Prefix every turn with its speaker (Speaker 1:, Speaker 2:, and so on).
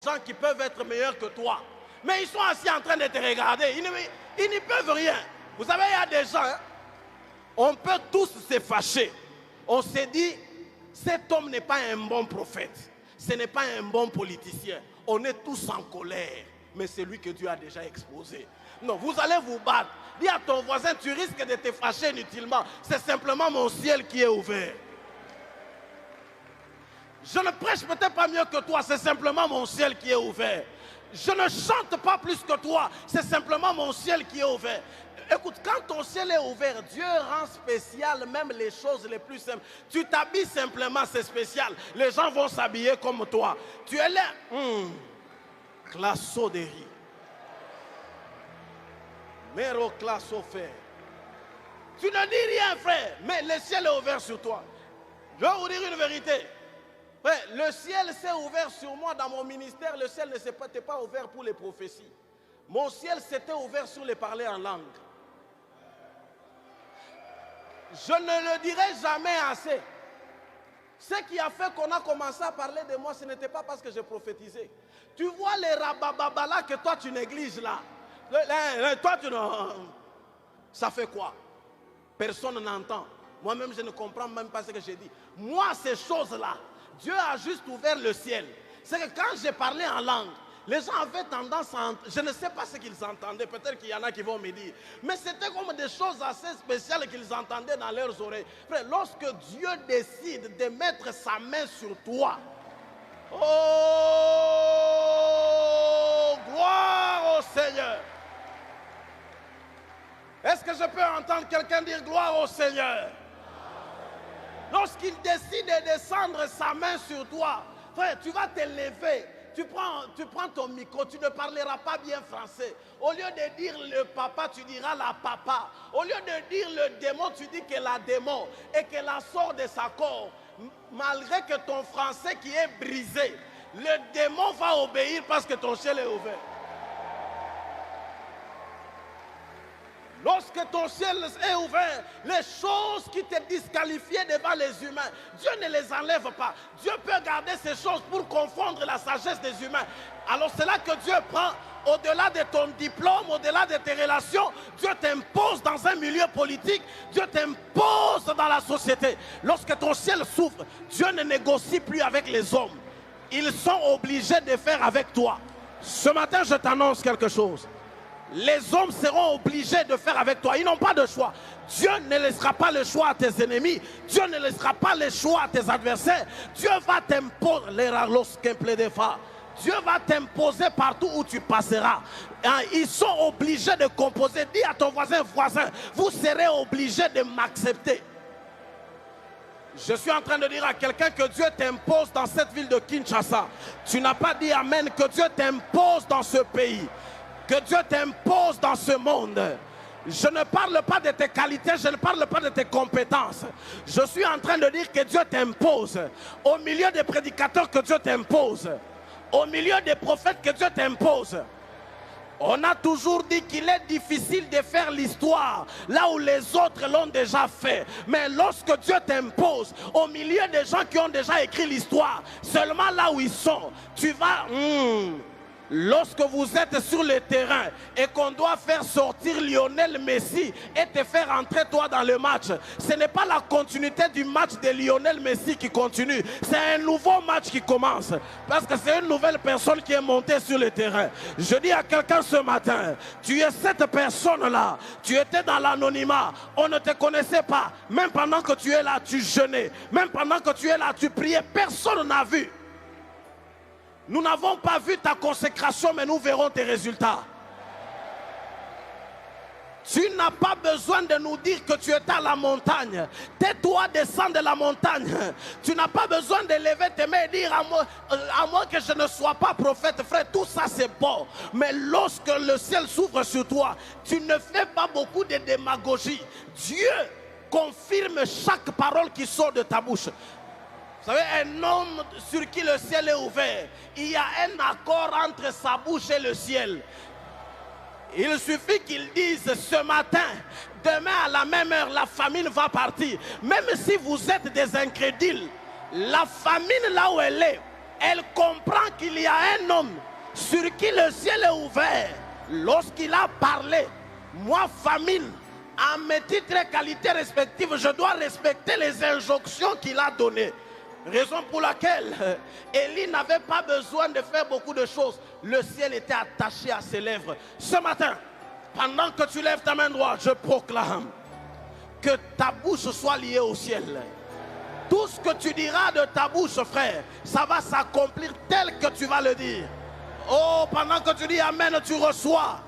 Speaker 1: gens qui peuvent être meilleurs que toi. Mais ils sont assis en train de te regarder. Ils n'y peuvent rien. Vous savez, il y a des gens, hein, on peut tous se fâcher. On se dit, cet homme n'est pas un bon prophète. Ce n'est pas un bon politicien. On est tous en colère. Mais c'est lui que Dieu a déjà exposé. Non, vous allez vous battre. Dis à ton voisin, tu risques de te fâcher inutilement. C'est simplement mon ciel qui est ouvert. Je ne prêche peut-être pas mieux que toi, c'est simplement mon ciel qui est ouvert. Je ne chante pas plus que toi, c'est simplement mon ciel qui est ouvert. Écoute, quand ton ciel est ouvert, Dieu rend spécial même les choses les plus simples. Tu t'habilles simplement, c'est spécial. Les gens vont s'habiller comme toi. Tu es là, classo de riz. Mero classo fer. Tu ne dis rien, frère, mais le ciel est ouvert sur toi. Je vais vous dire une vérité. Frère, le ciel s'est ouvert sur moi dans mon ministère. Le ciel ne s'était pas ouvert pour les prophéties. Mon ciel s'était ouvert sur les parler en langue. Je ne le dirai jamais assez. Ce qui a fait qu'on a commencé à parler de moi, ce n'était pas parce que je prophétisais. Tu vois les rabababala que toi tu négliges là. Toi tu ne... Ça fait quoi? Personne n'entend. Moi-même je ne comprends même pas ce que j'ai dit. Moi ces choses-là, Dieu a juste ouvert le ciel. C'est que quand j'ai parlé en langue, les gens avaient tendance à... Je ne sais pas ce qu'ils entendaient. Peut-être qu'il y en a qui vont me dire. Mais c'était comme des choses assez spéciales qu'ils entendaient dans leurs oreilles. Frère, lorsque Dieu décide de mettre sa main sur toi, oh, gloire au Seigneur. Est-ce que je peux entendre quelqu'un dire gloire au Seigneur? Lorsqu'il décide de descendre sa main sur toi, frère, tu vas te lever. Tu prends ton micro, tu ne parleras pas bien français. Au lieu de dire le papa, tu diras la papa. Au lieu de dire le démon, tu dis que la démon et qu'elle sort de sa corps. Malgré que ton français qui est brisé, le démon va obéir parce que ton ciel est ouvert. Lorsque ton ciel est ouvert, les choses qui te disqualifiaient devant les humains, Dieu ne les enlève pas. Dieu peut garder ces choses pour confondre la sagesse des humains. Alors c'est là que Dieu prend, au-delà de ton diplôme, au-delà de tes relations, Dieu t'impose dans un milieu politique, Dieu t'impose dans la société. Lorsque ton ciel s'ouvre, Dieu ne négocie plus avec les hommes. Ils sont obligés de faire avec toi. Ce matin, je t'annonce quelque chose. Les hommes seront obligés de faire avec toi. Ils n'ont pas de choix. Dieu ne laissera pas le choix à tes ennemis. Dieu ne laissera pas le choix à tes adversaires. Dieu va t'imposer. Dieu va t'imposer partout où tu passeras. Ils sont obligés de composer. Dis à ton voisin, vous serez obligés de m'accepter. Je suis en train de dire à quelqu'un que Dieu t'impose dans cette ville de Kinshasa. Tu n'as pas dit amen, que Dieu t'impose dans ce pays. Que Dieu t'impose dans ce monde. Je ne parle pas de tes qualités, je ne parle pas de tes compétences. Je suis en train de dire que Dieu t'impose. Au milieu des prédicateurs, que Dieu t'impose. Au milieu des prophètes, que Dieu t'impose. On a toujours dit qu'il est difficile de faire l'histoire là où les autres l'ont déjà fait. Mais lorsque Dieu t'impose, au milieu des gens qui ont déjà écrit l'histoire, seulement là où ils sont, tu vas... Lorsque vous êtes sur le terrain et qu'on doit faire sortir Lionel Messi et te faire entrer toi dans le match, ce n'est pas la continuité du match de Lionel Messi qui continue, c'est un nouveau match qui commence parce que c'est une nouvelle personne qui est montée sur le terrain. Je dis à quelqu'un ce matin, tu es cette personne-là, tu étais dans l'anonymat, on ne te connaissait pas, même pendant que tu es là, tu jeûnais, même pendant que tu es là, tu priais, personne n'a vu. Nous n'avons pas vu ta consécration, mais nous verrons tes résultats. Tu n'as pas besoin de nous dire que tu étais à la montagne. Tais-toi, descends de la montagne. Tu n'as pas besoin de lever tes mains et dire à moi que je ne sois pas prophète. Frère, tout ça c'est bon. Mais lorsque le ciel s'ouvre sur toi, tu ne fais pas beaucoup de démagogie. Dieu confirme chaque parole qui sort de ta bouche. Vous savez, un homme sur qui le ciel est ouvert, il y a un accord entre sa bouche et le ciel. Il suffit qu'il dise ce matin, demain à la même heure, la famine va partir. Même si vous êtes des incrédules, la famine là où elle est, Elle comprend qu'il y a un homme sur qui le ciel est ouvert. Lorsqu'il a parlé, moi, famine, à mes titres et qualités respectives, je dois respecter les injonctions qu'il a données. Raison pour laquelle Élie n'avait pas besoin de faire beaucoup de choses. Le ciel était attaché à ses lèvres. Ce matin, pendant que tu lèves ta main droite, je proclame que ta bouche soit liée au ciel. Tout ce que tu diras de ta bouche, frère, ça va s'accomplir tel que tu vas le dire. Oh, pendant que tu dis Amen, tu reçois.